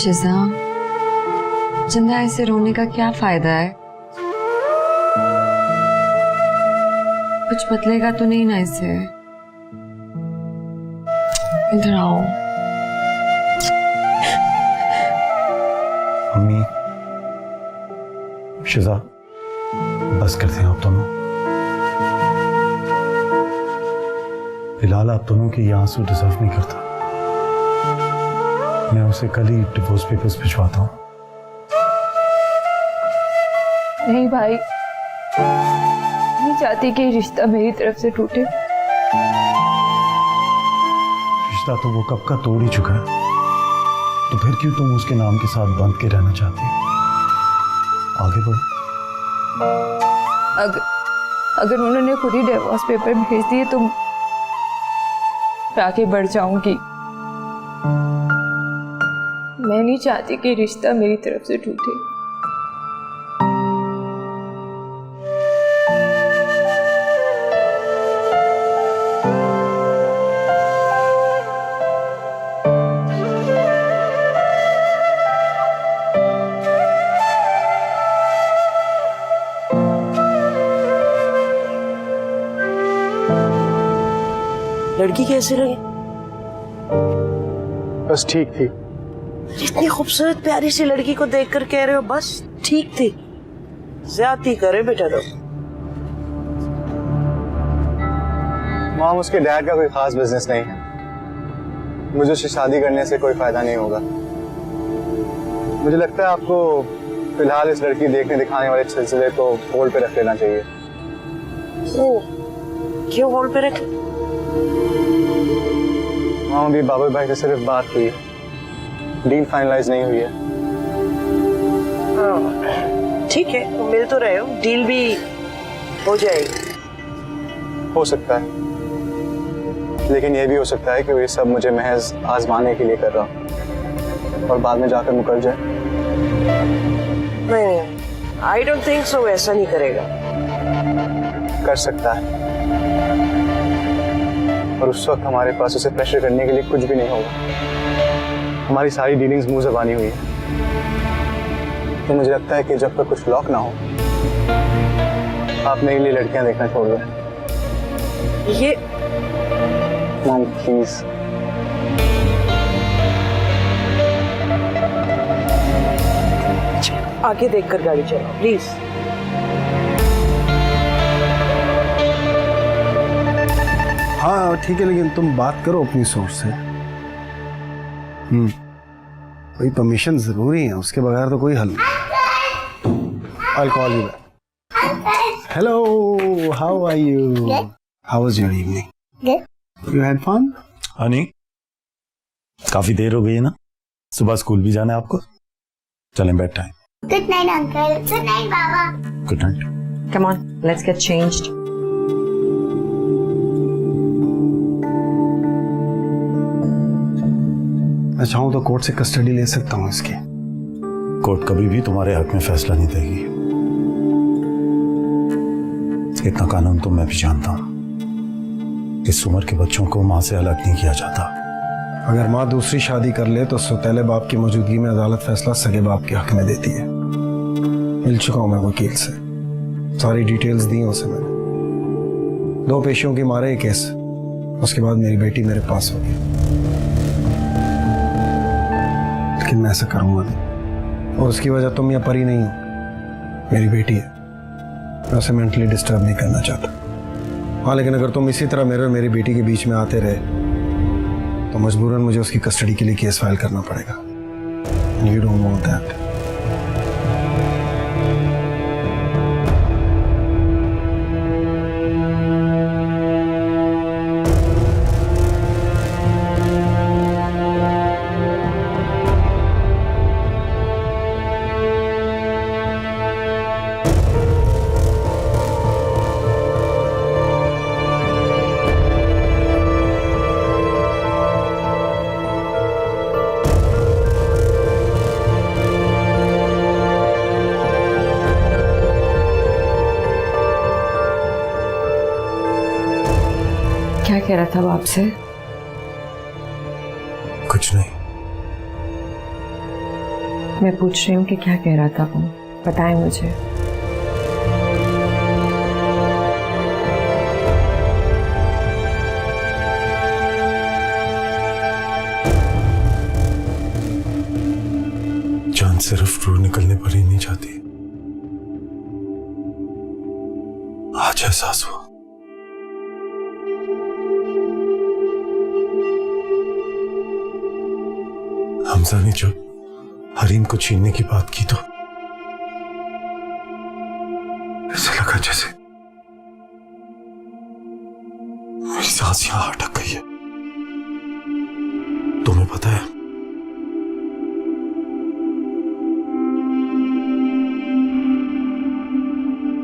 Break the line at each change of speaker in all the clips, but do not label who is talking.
शिजा, चंदा ऐसे रोने का क्या फायदा है? कुछ बदलेगा तो नहीं ना इससे। इधर आओ।
अम्मी, शिजा, बस करते हैं आप दोनों। फिलहाल आप दोनों के ये आंसू डिजर्व नहीं करता। मैं उसे कल ही डिवोर्स पेपर्स भिजवाता हूँ।
नहीं भाई, नहीं चाहती कि रिश्ता मेरी तरफ से टूटे।
रिश्ता तो वो कब का तोड़ ही चुका है, तो फिर क्यों तुम उसके नाम के साथ बांध के रहना चाहती हो? आगे बढ़ो।
अगर उन्होंने खुद ही डिवोर्स पेपर भेज दिए तो मैं आगे बढ़ जाऊंगी। मैं नहीं चाहती कि रिश्ता मेरी तरफ से टूटे।
लड़की कैसी लगी?
बस ठीक थी।
इतनी खूबसूरत प्यारी सी लड़की को देखकर कह रहे हो बस ठीक थी? ज्यादती करे बेटा तो।
माम, उसके डैड का कोई खास बिजनेस नहीं है। मुझे उससे शादी करने से कोई फायदा नहीं होगा। मुझे लगता है आपको फिलहाल इस लड़की देखने दिखाने वाले सिलसिले को होल्ड पे रख लेना चाहिए।
ओ, क्यों होल्ड पे रख?
माम, अभी बाबू भाई से सिर्फ बात हुई, डील फाइनलाइज नहीं हुई है।
ठीक है, मिल तो रहे हो, डील भी हो जाएगी।
हो सकता है, लेकिन यह भी हो सकता है कि वो ये सब मुझे महज आजमाने के लिए कर रहा हूँ और बाद में जाकर मुकर जाए।
नहीं, आई डोंट थिंक सो, ऐसा नहीं करेगा।
कर सकता है, और उस वक्त हमारे पास उसे प्रेशर करने के लिए कुछ भी नहीं होगा। हमारी सारी डीलिंग्स मुंह ज़बानी हुई है, तो मुझे लगता है कि जब तक कुछ लॉक ना हो, आप मेरे लिए लड़कियां देखना छोड़ दें।
ये
मॉम प्लीज।
आगे देखकर गाड़ी चलाओ प्लीज।
हाँ ठीक है, लेकिन तुम बात करो अपनी सोच से। कोई परमिशन जरूरी है, उसके बगैर तो कोई हल नहीं। I'll call you back. Hello, how are you? Good. How was your evening?
Good.
You had fun?
Honey, काफी देर हो गई है ना, सुबह स्कूल भी जाना है आपको। चलें, bed time.
Good night, uncle. Good night, Baba.
Good night.
Come on, let's get changed.
मैं चाहूँ तो कोर्ट से कस्टडी ले सकता हूँ इसकी।
कोर्ट कभी भी तुम्हारे हक में फैसला नहीं देगी। इतना कानून तो मैं भी जानता हूँ, इस उम्र के बच्चों को माँ से अलग नहीं किया जाता।
अगर माँ दूसरी शादी कर ले तो सौतेले बाप की मौजूदगी में अदालत फैसला सगे बाप के हक में देती है। मिल चुका हूं मैं वकील से, सारी डिटेल्स दी उसे मैंने। 2 पेशियों की मारे एक केस, उसके बाद मेरी बेटी मेरे पास होगी। लेकिन मैं ऐसा करूंगा नहीं, और उसकी वजह तुम या परी नहीं हो, मेरी बेटी है। मैं उसे मेंटली डिस्टर्ब नहीं करना चाहता। हाँ, लेकिन अगर तुम इसी तरह मेरे और मेरी बेटी के बीच में आते रहे तो मजबूरन मुझे उसकी कस्टडी के लिए केस फाइल करना पड़ेगा। You don't want that.
क्या कह रहा था वो आपसे?
कुछ नहीं,
मैं पूछ रही हूँ कि क्या कह रहा था वो, बताएं मुझे।
जान सिर्फ रूह निकलने पर ही नहीं जाती, आज एहसास हुआ। हमजा ने जब हरीम को छीनने की बात की तो ऐसा लगा जैसे मेरी सांस यहां अटक गई है। तुम्हें पता है,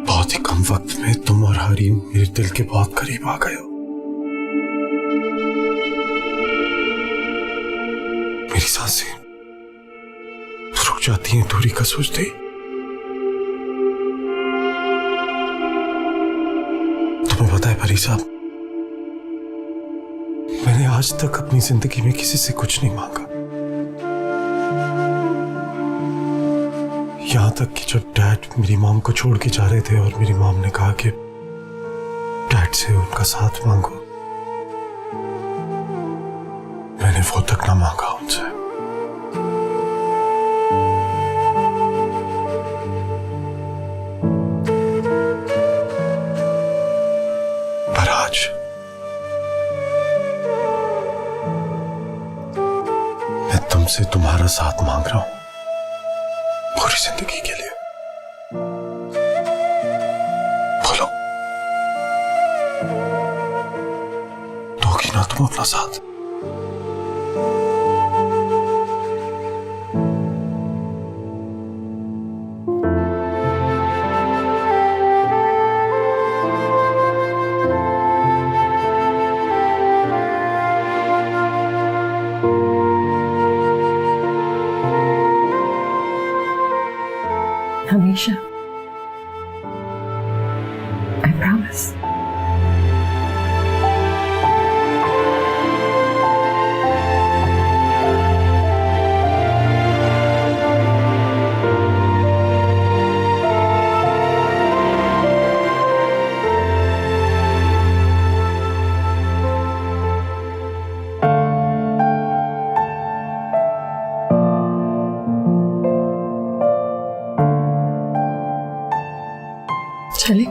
बहुत ही कम वक्त में तुम और हरीम मेरे दिल के बहुत करीब आ गए हो। मेरी सांसें रुक जाती हैं दूरी का सोचते ही। तुम्हें पता है परी साहब, मैंने आज तक अपनी जिंदगी में किसी से कुछ नहीं मांगा, यहां तक कि जब डैड मेरी मॉम को छोड़ के जा रहे थे और मेरी मॉम ने कहा कि डैड से उनका साथ मांगो, मैंने वो तक ना मांगा उनसे। पर आज मैं तुमसे तुम्हारा साथ मांग रहा हूं पूरी जिंदगी के लिए। बोलो, दोगी ना तुम अपना साथ?
हमेशा। I promise. चले।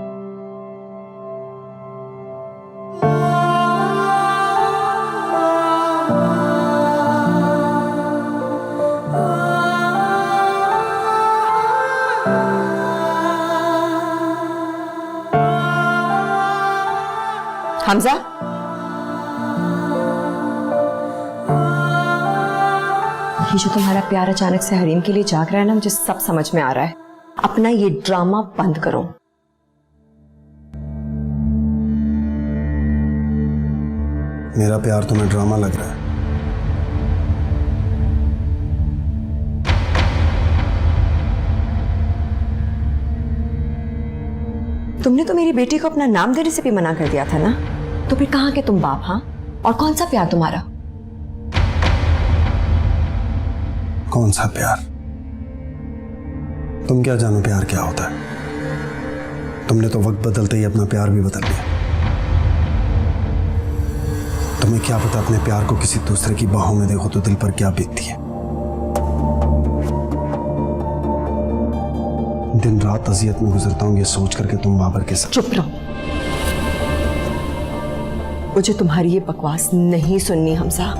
हमजा, ये जो तुम्हारा प्यार अचानक से हरीम के लिए जाग रहा है ना, मुझे सब समझ में आ रहा है। अपना ये ड्रामा बंद करो।
मेरा प्यार तुम्हें ड्रामा लग रहा है?
तुमने तो मेरी बेटी को अपना नाम देने से भी मना कर दिया था ना, तो फिर कहां के तुम बाप? हाँ, और कौन सा प्यार तुम्हारा?
कौन सा प्यार? तुम क्या जानो प्यार क्या होता है? तुमने तो वक्त बदलते ही अपना प्यार भी बदल लिया। तुम्हें क्या पता अपने प्यार को किसी दूसरे की बाहों में देखो तो दिल पर क्या बीतती है। दिन रात अजियत में गुजरता हूं ये सोच करके तुम बाबर के साथ।
चुप रहो, मुझे तुम्हारी ये बकवास नहीं सुननी हमजा।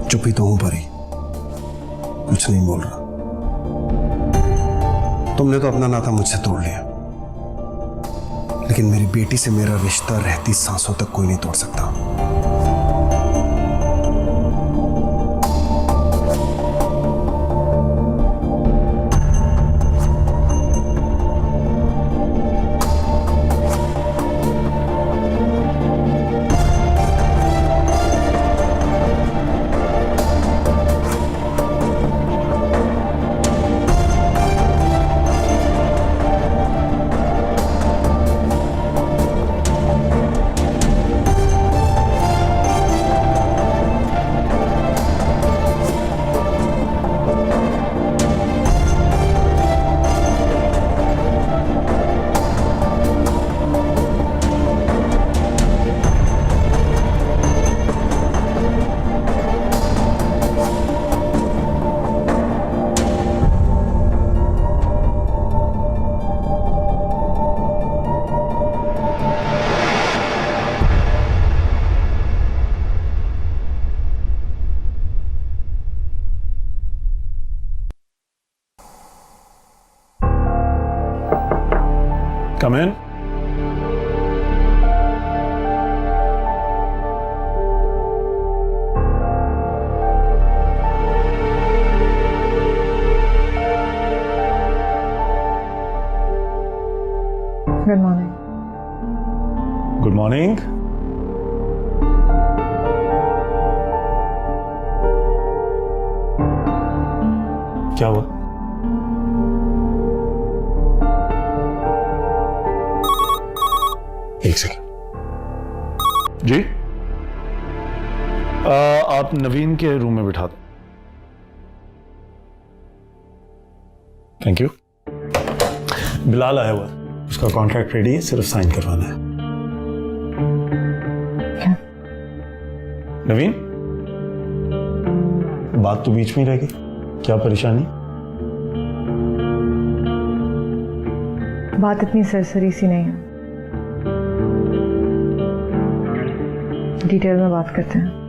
चुप ही तो हूं परी, कुछ नहीं बोल रहा। तुमने तो अपना नाता मुझसे तोड़ लिया, लेकिन मेरी बेटी से मेरा रिश्ता रहती सांसों तक कोई नहीं तोड़ सकता।
Come in.
Good morning.
Good morning. क्या हुआ? एक सेकंड। जी, आप नवीन के रूम में बिठा दो। Thank you. बिलाल आया हुआ है, उसका कॉन्ट्रैक्ट रेडी है, सिर्फ साइन करवाना है।
क्या?
नवीन, बात तो बीच में ही रह गई, क्या परेशानी?
बात इतनी सरसरी सी नहीं है, डिटेल में बात करते हैं।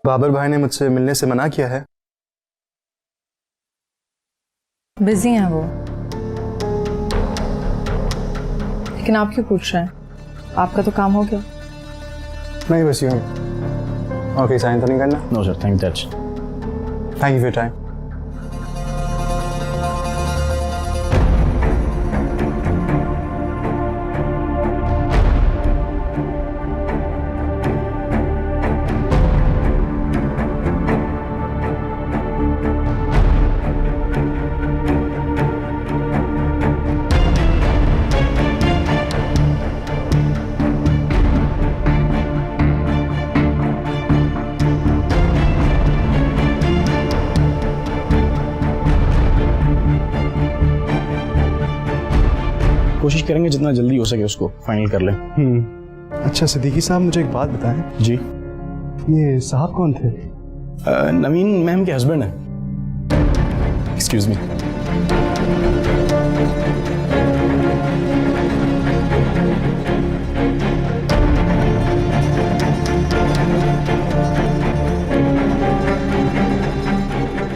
बाबर भाई ने मुझसे मिलने से मना किया है।
बिजी हैं वो, लेकिन आप क्यों पूछ रहे हैं? आपका तो काम हो गया।
नहीं, बस यूं। और कहीं साइन तो नहीं करना?
No sir, thank that's.
Thank you for time.
कोशिश करेंगे जितना जल्दी हो सके उसको फाइनल कर लें।
अच्छा सिद्दीकी साहब, मुझे एक बात बताएं।
जी।
ये साहब कौन थे?
नवीन मैम के हस्बैंड हैं। Excuse me.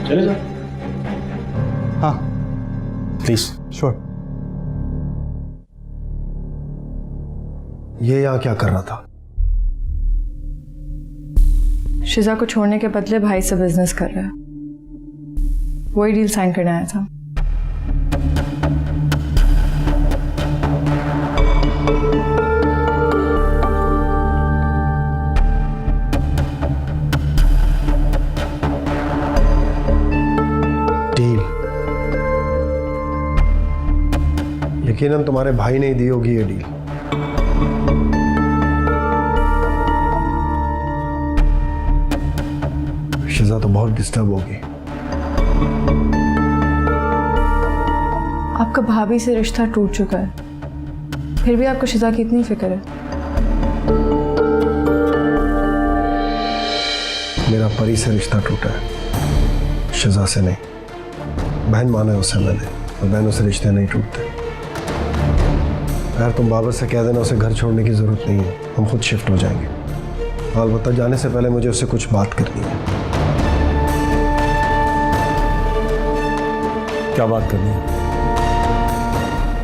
चले जाओ।
हाँ
प्लीज।
श्योर।
ये यहाँ क्या कर रहा था?
शिजा को छोड़ने के बदले भाई से बिजनेस कर रहा है, वही डील साइन करने आया था।
डील यकीनन तुम्हारे भाई ने ही दी होगी ये डील। शिजा तो बहुत डिस्टर्ब होगी।
आपका भाभी से रिश्ता टूट चुका है, फिर भी आपको शिजा की इतनी फिक्र है?
मेरा परी से रिश्ता टूटा है, शिजा से नहीं। बहन माना है उसे मैंने, और बहनों से रिश्ते नहीं टूटते। यार तुम बाबर से कह देना उसे घर छोड़ने की जरूरत नहीं है, हम खुद शिफ्ट हो जाएंगे। अलबत्ता जाने से पहले मुझे उससे कुछ बात करनी है।
क्या बात करनी है?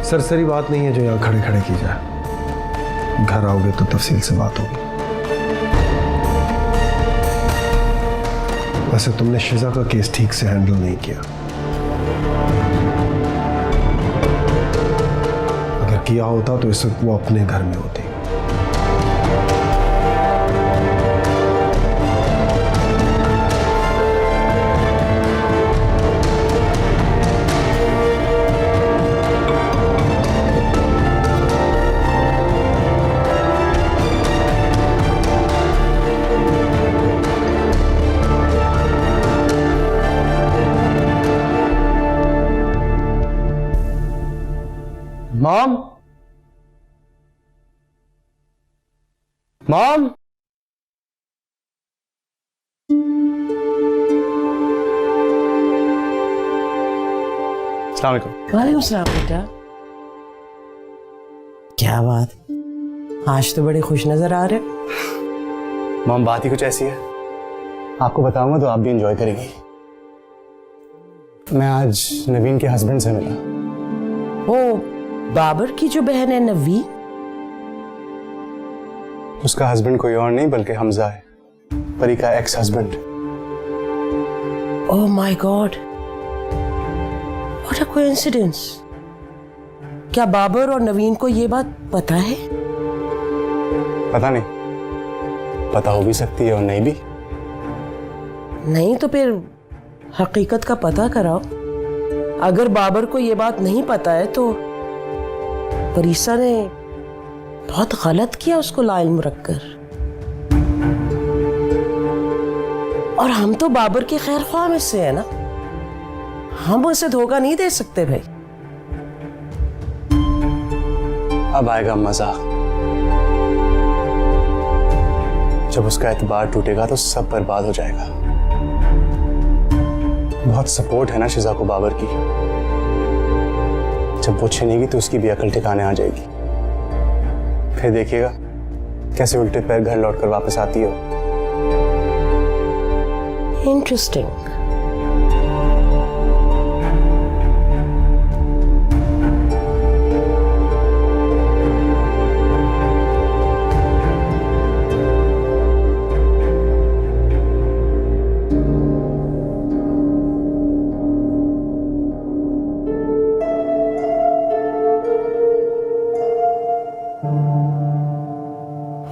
सरसरी बात नहीं है जो यहाँ खड़े खड़े की जाए। घर आओगे तो तफसील से बात होगी। वैसे तुमने शिजा का केस ठीक से हैंडल नहीं किया। अगर किया होता तो इस वक्त वो अपने घर में होती।
मॉम, मॉम, अस्सलाम वालेकुम।
वालेकुम सलाम बेटा। क्या बात, आज तो बड़े खुश नजर आ रहे हो।
मॉम बात ही कुछ ऐसी है, आपको बताऊंगा तो आप भी एंजॉय करेंगी। मैं आज नवीन के हस्बैंड से मिला।
ओ बाबर की जो बहन है नवीन,
उसका हस्बैंड कोई और नहीं बल्कि हमजा है, परी का ex husband.
Oh my God, what a coincidence. क्या बाबर और नवीन को ये बात पता है?
पता नहीं, पता हो भी सकती है और नहीं भी।
नहीं तो फिर हकीकत का पता कराओ। अगर बाबर को ये बात नहीं पता है तो परीसा ने बहुत गलत किया उसको लाइल्म रखकर। और हम तो बाबर के खैर ख्वाह में से है ना, हम उसे धोखा नहीं दे सकते भाई।
अब आएगा मजा, जब उसका एतबार टूटेगा तो सब बर्बाद हो जाएगा। बहुत सपोर्ट है ना शिजा को बाबर की, जब वो छिनेगी तो उसकी भी अकल ठिकाने आ जाएगी। फिर देखिएगा कैसे उल्टे पैर घर लौटकर वापस आती हो।
इंटरेस्टिंग।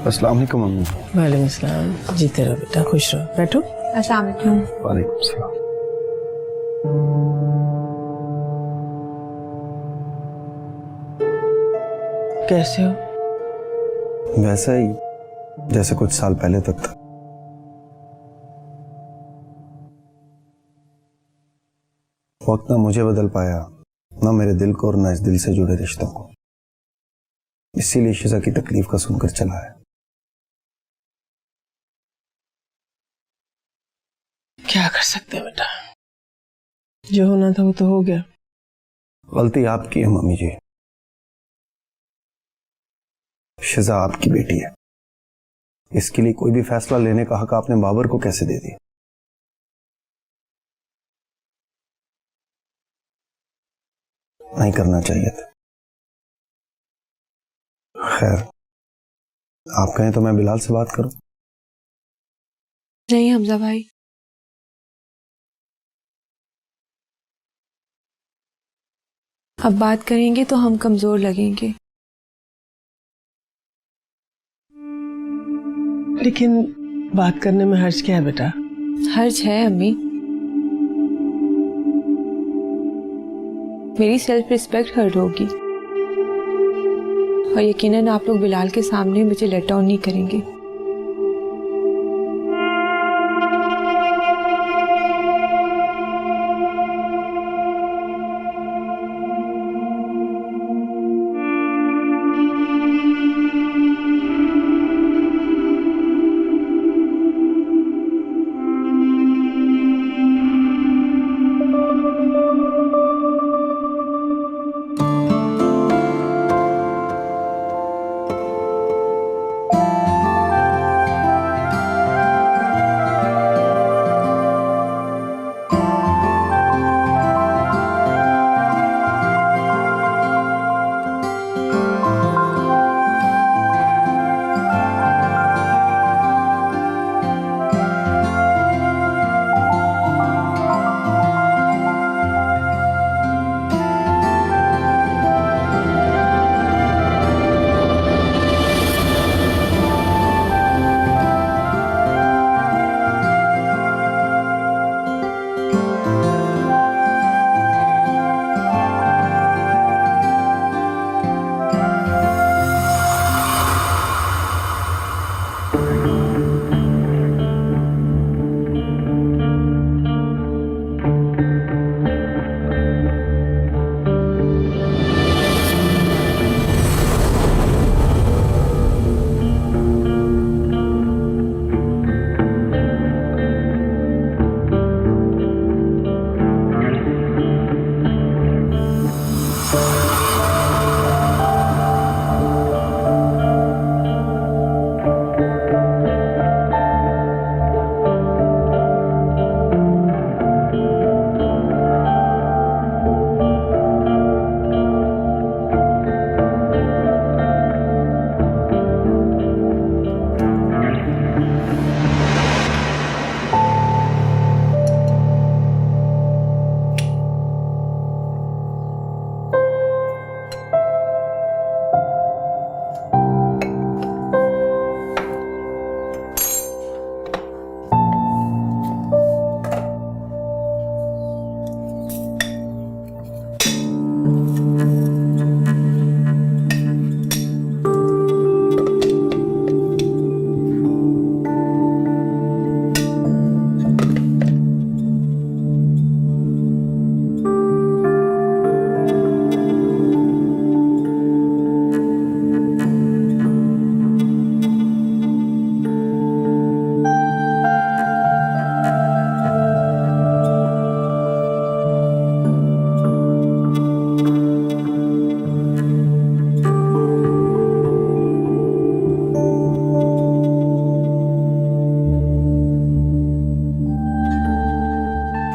अस्सलाम वालेकुम मम्मी।
वालेकुम सलाम। जीते रहो बेटा, खुश रहो। बैठो।
अस्सलाम वालेकुम।
वालेकुम सलाम।
कैसे हो?
वैसा ही जैसे कुछ साल पहले तक था। वक्त ना मुझे बदल पाया, ना मेरे दिल को और ना इस दिल से जुड़े रिश्तों को। इसीलिए शिजा की तकलीफ का सुनकर चला है।
क्या कर सकते हैं बेटा, जो होना था वो तो हो गया।
गलती आपकी है मम्मी जी। शिजा आपकी बेटी है, इसके लिए कोई भी फैसला लेने का हक आपने बाबर को कैसे दे दिया? नहीं करना चाहिए था। खैर, आप कहें तो मैं बिलाल से बात करूं?
नहीं हमजा भाई, अब बात करेंगे तो हम कमजोर लगेंगे।
लेकिन बात करने में हर्ज क्या है बेटा?
हर्ज है अम्मी, मेरी सेल्फ रिस्पेक्ट हर्ट होगी और यकीनन आप लोग बिलाल के सामने मुझे लेट डाउन नहीं करेंगे।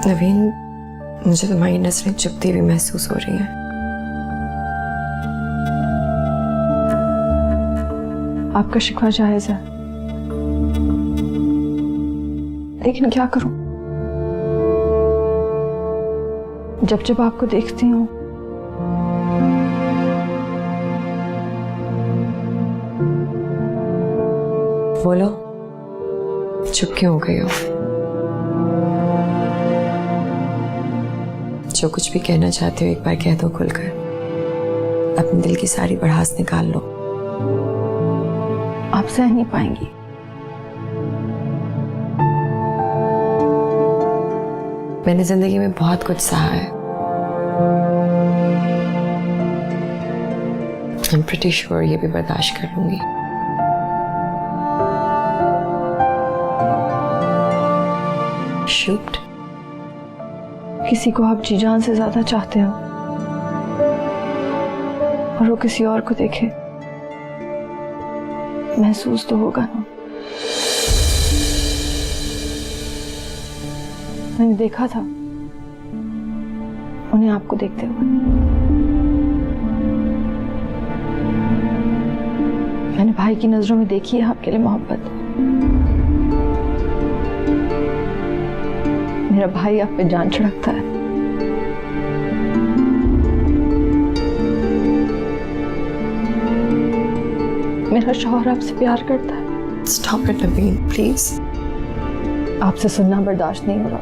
नवीन, मुझे तुम्हारी नजरें चुभती हुई महसूस हो रही हैं।
आपका शिकवा जायज है, लेकिन क्या करूं? जब जब आपको देखती हूं
बोलो, चुप क्यों हो गई हो? जो कुछ भी कहना चाहते हो एक बार कह दो खुलकर। अपने दिल की सारी भड़ास निकाल लो।
आप सह नहीं पाएंगी।
मैंने जिंदगी में बहुत कुछ सहा है। I'm pretty sure ये भी बर्दाश्त कर लूंगी। Shoot.
किसी को आप जी जान से ज्यादा चाहते हो और वो किसी और को देखे, महसूस तो होगा ना। मैंने देखा था उन्हें आपको देखते हुए। मैंने भाई की नजरों में देखी है आपके लिए मोहब्बत। मेरा भाई आप पे जान छिड़कता है। मेरा शौहर आपसे प्यार करता है।
Stop it, Naveen, please.
आपसे सुनना बर्दाश्त नहीं हो रहा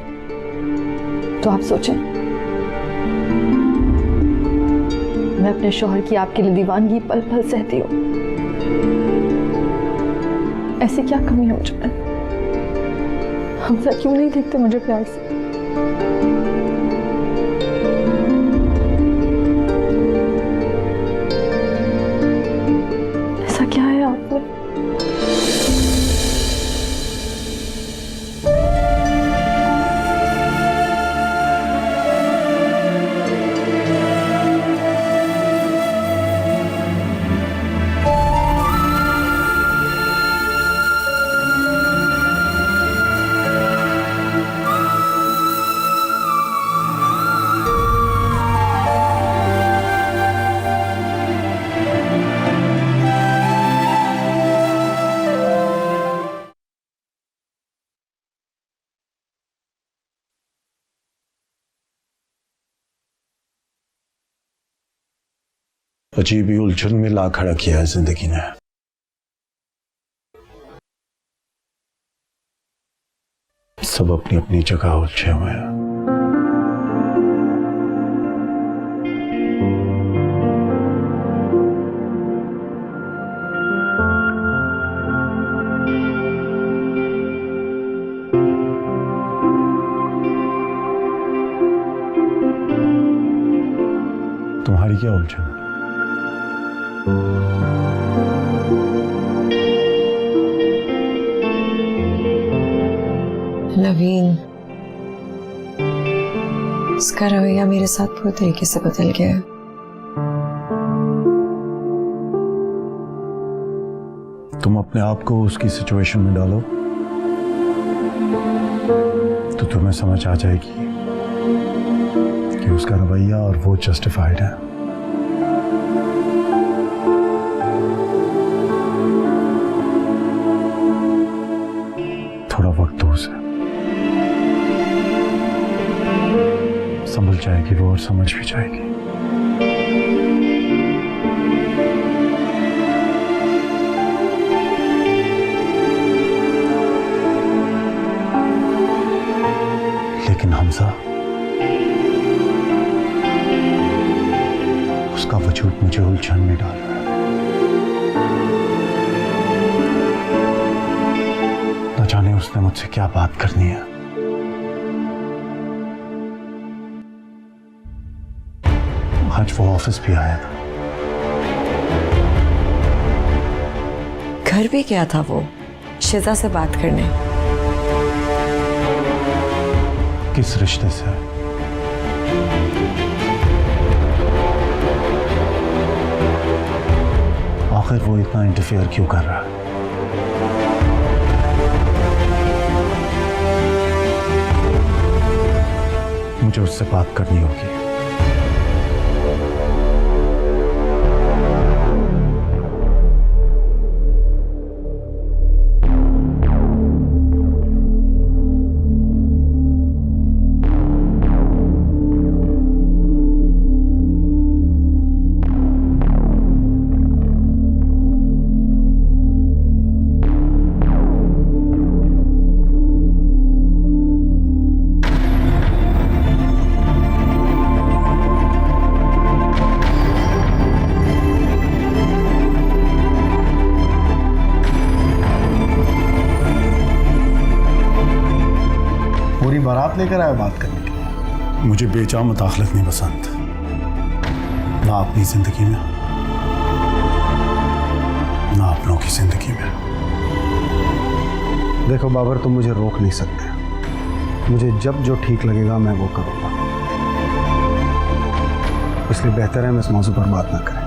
तो आप सोचें, मैं अपने शौहर की आपके लिए दीवानगी पल पल सहती हूँ। ऐसी क्या कमी है मुझ में? हमजा क्यों नहीं देखते मुझे प्यार से? ऐसा क्या है आप में?
अजीब ही उलझन में ला खड़ा किया है जिंदगी ने। सब अपनी अपनी जगह उलझे हुए हैं। तुम्हारी क्या उलझन?
नवीन, इसका रवैया मेरे साथ पूरी तरीके से बदल गया है।
तुम अपने आप को उसकी सिचुएशन में डालो तो तुम्हें समझ आ जाएगी कि उसका रवैया और वो जस्टिफाइड है। थोड़ा वक्त दो उसे, संभल जाएगी वो और समझ भी जाएगी। लेकिन हमजा, उसका वजूद मुझे उलझन में डाल रहा है। न जाने उसने मुझसे क्या बात करनी है। आज वो ऑफिस भी आया था।
घर भी गया था वो शिजा से बात करने।
किस रिश्ते से? आखिर वो इतना इंटरफेयर क्यों कर रहा है? मुझे उससे बात करनी होगी।
पूरी बारात लेकर आया बात करने के लिए।
मुझे बेजा मुदाखलत नहीं पसंद, ना अपनी जिंदगी में ना अपनों की जिंदगी में।
देखो बाबर, तुम मुझे रोक नहीं सकते। मुझे जब जो ठीक लगेगा मैं वो करूंगा, इसलिए बेहतर है हम इस मौजू पर बात ना करें।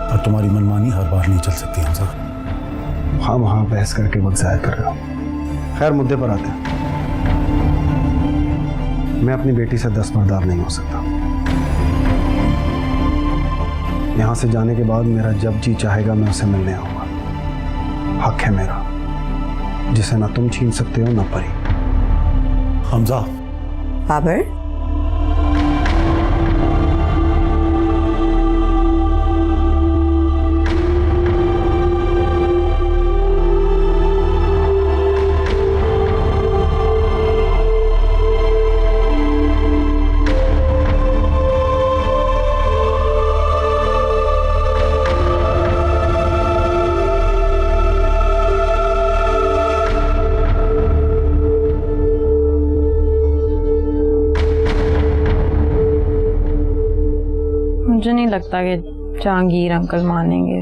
और तुम्हारी मनमानी हर बार नहीं चल सकती हमजा।
हाँ, वहां बहस करके वक्त जाया कर रहे हो। खैर, मुद्दे पर आते हैं। मैं अपनी बेटी से दस्तबरदार नहीं हो सकता। यहां से जाने के बाद मेरा जब जी चाहेगा मैं उसे मिलने आऊंगा। हक है मेरा, जिसे ना तुम छीन सकते हो ना परी।
हमजा।
बाबर,
मुझे नहीं लगता कि जहांगीर अंकल मानेंगे।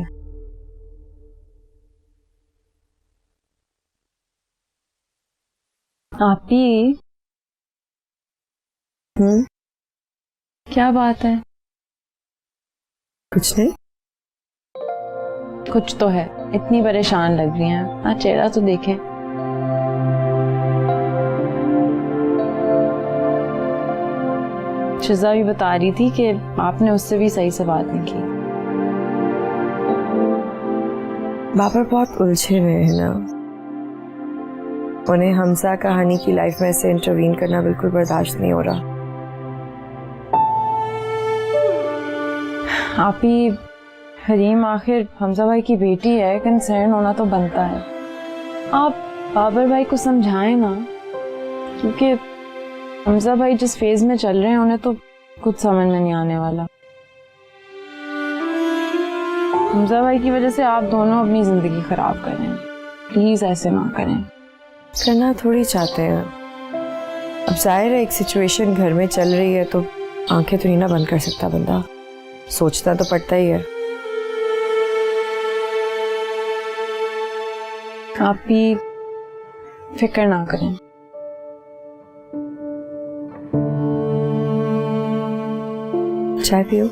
आपी, क्या बात है?
कुछ नहीं।
कुछ तो है, इतनी परेशान लग रही हैं। हाँ, चेहरा तो देखें। शिजा भी बता रही थी कि आपने उससे भी सही से बात नहीं की।
बाबर बहुत उलझे हुए हैं ना, उन्हें हमजा कहानी की लाइफ में से इंटरवीन करना बिल्कुल बर्दाश्त नहीं हो रहा।
आप ही, हरीम आखिर हमजा भाई की बेटी है, कंसर्न होना तो बनता है। आप बाबर भाई को समझाएं ना, क्योंकि हमजा भाई जिस फेज में चल रहे हैं उन्हें तो कुछ समझ में नहीं आने वाला। हमजा भाई की वजह से आप दोनों अपनी जिंदगी खराब कर रहे हैं। प्लीज ऐसे ना करें।
करना थोड़ी चाहते हैं। अब जाहिर है एक सिचुएशन घर में चल रही है तो आंखें तो नहीं ना बंद कर सकता बंदा, सोचना तो पड़ता ही है।
आप भी फिक्र ना करें।
चाय पियो।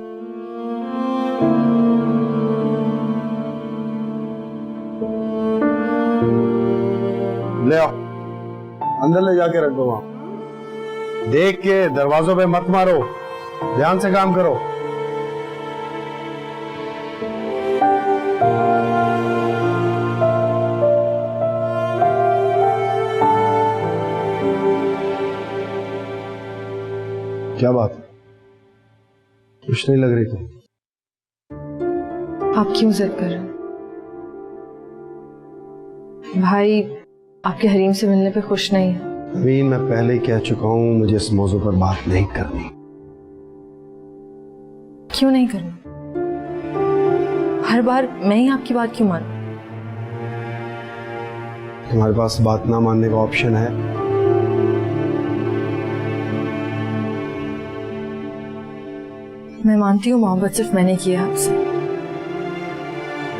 ले आओ, अंदर ले जाके रख दो। वहां देख के दरवाजों पे मत मारो, ध्यान से काम करो। क्या बात है? कुछ नहीं लग रही थी।
आप क्यों जिद कर रहे हैं? भाई आपके हरीम से मिलने पे खुश नहीं है।
नवीन, मैं पहले ही कह चुका हूं मुझे इस मौजू पर बात नहीं करनी।
क्यों नहीं करना? हर बार मैं ही आपकी बात क्यों मानूं?
तुम्हारे पास बात ना मानने का ऑप्शन है?
मैं मानती हूँ मोहब्बत सिर्फ मैंने की है आपसे,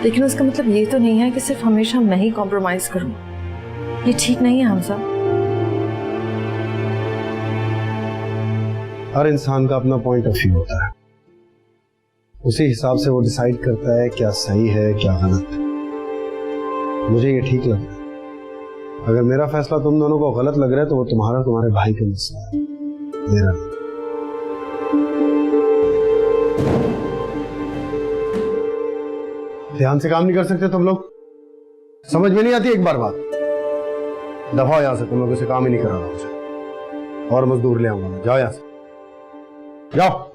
लेकिन उसका मतलब ये तो नहीं है कि सिर्फ हमेशा मैं ही कॉम्प्रोमाइज करूं। ये ठीक नहीं है हमजा।
हर इंसान का अपना पॉइंट ऑफ व्यू होता है, उसी हिसाब से वो डिसाइड करता है क्या सही है क्या गलत है। मुझे ये ठीक लगता है। अगर मेरा फैसला तुम दोनों को गलत लग रहा है तो वो तुम्हारा तुम्हारे भाई का मसला है, मेरा नहीं। ध्यान से काम नहीं कर सकते तुम लोग? समझ में नहीं आती एक बार बात? दफा यहां से, तुम लोगों से काम ही नहीं कराना मुझे। और मजदूर ले आऊंगा मैं, जाओ यहां से, जाओ।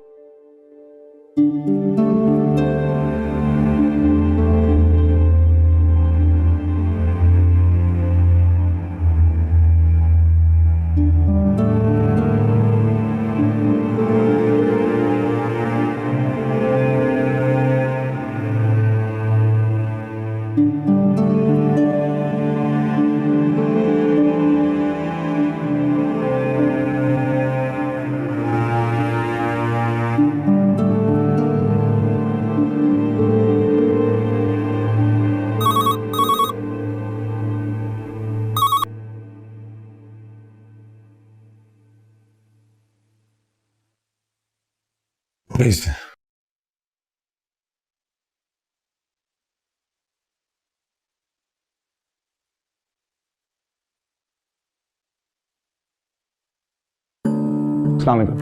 प्लीज
अस्सलाम वालेकुम।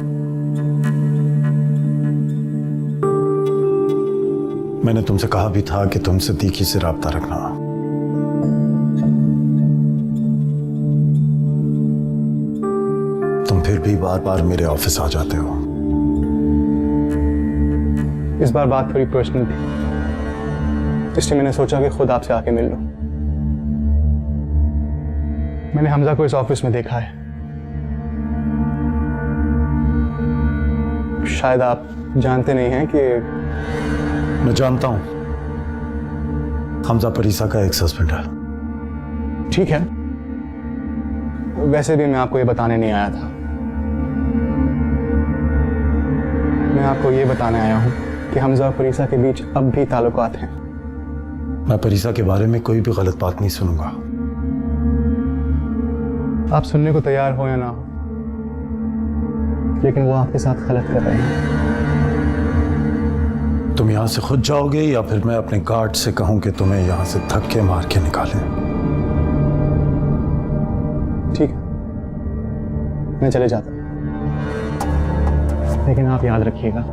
मैंने तुमसे कहा भी था कि तुम सिद्दीकी से राब्ता रखना। तुम फिर भी बार बार मेरे ऑफिस आ जाते हो।
इस बार बात थोड़ी पर्सनल थी, इसलिए मैंने सोचा कि खुद आपसे आके मिल लूं। मैंने हमजा को इस ऑफिस में देखा है। शायद आप जानते नहीं हैं कि
मैं जानता हूं, हमजा परीसा का एक्स हस्बैंड है।
ठीक है, वैसे भी मैं आपको ये बताने नहीं आया था। मैं आपको ये बताने आया हूं कि हमजा और परीसा के बीच अब भी ताल्लुकात हैं।
मैं परीसा के बारे में कोई भी गलत बात नहीं सुनूंगा।
आप सुनने को तैयार हो या ना हो, लेकिन वो आपके साथ गलत कर रहे हैं।
तुम यहां से खुद जाओगे या फिर मैं अपने गार्ड से कहूं कि तुम्हें यहां से धक्के मार के निकालें?
ठीक है, मैं चले जाता हूं, लेकिन आप याद रखिएगा,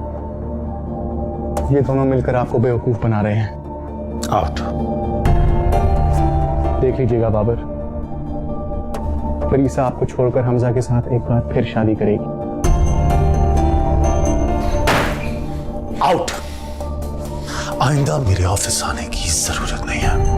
ये दोनों मिलकर आपको बेवकूफ बना रहे हैं।
आउट।
देख लीजिएगा बाबर, परीसा आपको छोड़कर हमजा के साथ एक बार फिर शादी करेगी।
आउट। आइंदा मेरे ऑफिस आने की जरूरत नहीं है।